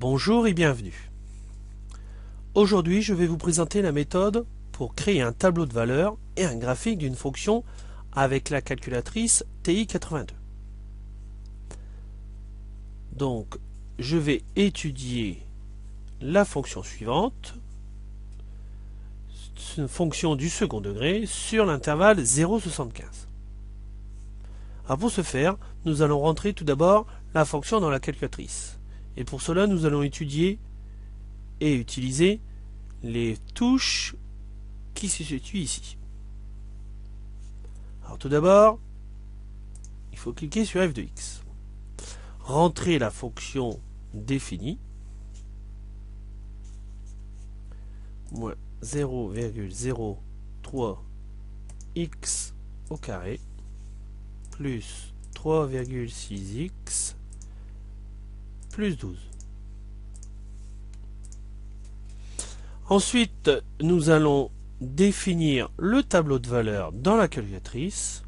Bonjour et bienvenue. Aujourd'hui, je vais vous présenter la méthode pour créer un tableau de valeurs et un graphique d'une fonction avec la calculatrice TI82. Donc, je vais étudier la fonction suivante, une fonction du second degré sur l'intervalle 0,75. Alors pour ce faire, nous allons rentrer tout d'abord la fonction dans la calculatrice. Et pour cela, nous allons étudier et utiliser les touches qui se situent ici. Alors tout d'abord, il faut cliquer sur f de x. Rentrer la fonction définie. 0,03 x au carré plus 3,6x plus 12. Ensuite, nous allons définir le tableau de valeurs dans la calculatrice.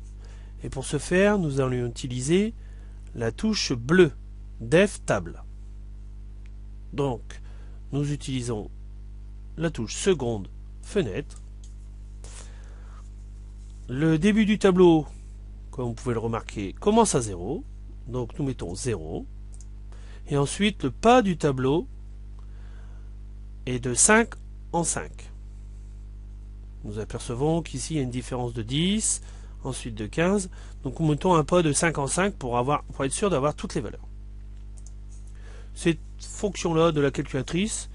Et pour ce faire, nous allons utiliser la touche bleue def table. Donc, nous utilisons la touche seconde fenêtre. Le début du tableau, comme vous pouvez le remarquer, commence à 0. Donc, nous mettons 0. Et ensuite, le pas du tableau est de 5 en 5. Nous apercevons qu'ici il y a une différence de 10, ensuite de 15. Donc nous mettons un pas de 5 en 5 pour être sûr d'avoir toutes les valeurs. Cette fonction-là de la calculatrice,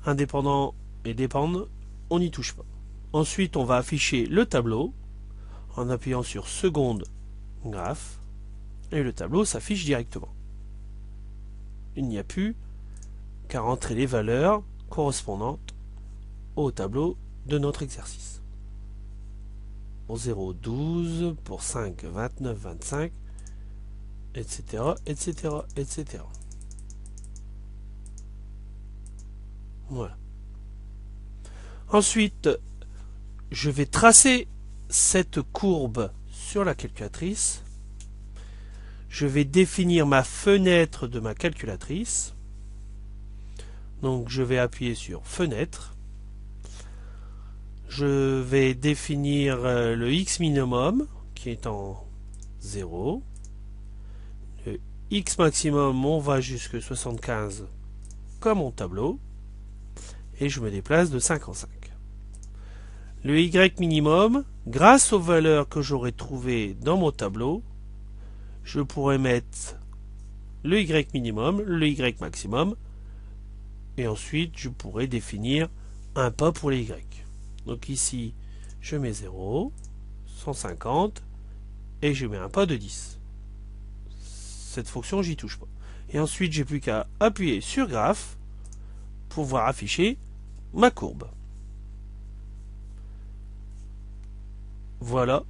indépendant et dépendant, on n'y touche pas. Ensuite, on va afficher le tableau en appuyant sur seconde graphe et le tableau s'affiche directement. Il n'y a plus qu'à rentrer les valeurs correspondantes au tableau de notre exercice. Pour 0, 12, pour 5, 29, 25, etc., etc., etc. Voilà. Ensuite, je vais tracer cette courbe sur la calculatrice. Je vais définir ma fenêtre de ma calculatrice. Donc je vais appuyer sur fenêtre. Je vais définir le x minimum qui est en 0. Le x maximum, on va jusque 75 comme mon tableau. Et je me déplace de 5 en 5. Le y minimum, grâce aux valeurs que j'aurai trouvées dans mon tableau, je pourrais mettre le y minimum, le y maximum, et ensuite je pourrais définir un pas pour les y. Donc ici, je mets 0, 150, et je mets un pas de 10. Cette fonction, j'y touche pas. Et ensuite, j'ai plus qu'à appuyer sur graphe pour voir afficher ma courbe. Voilà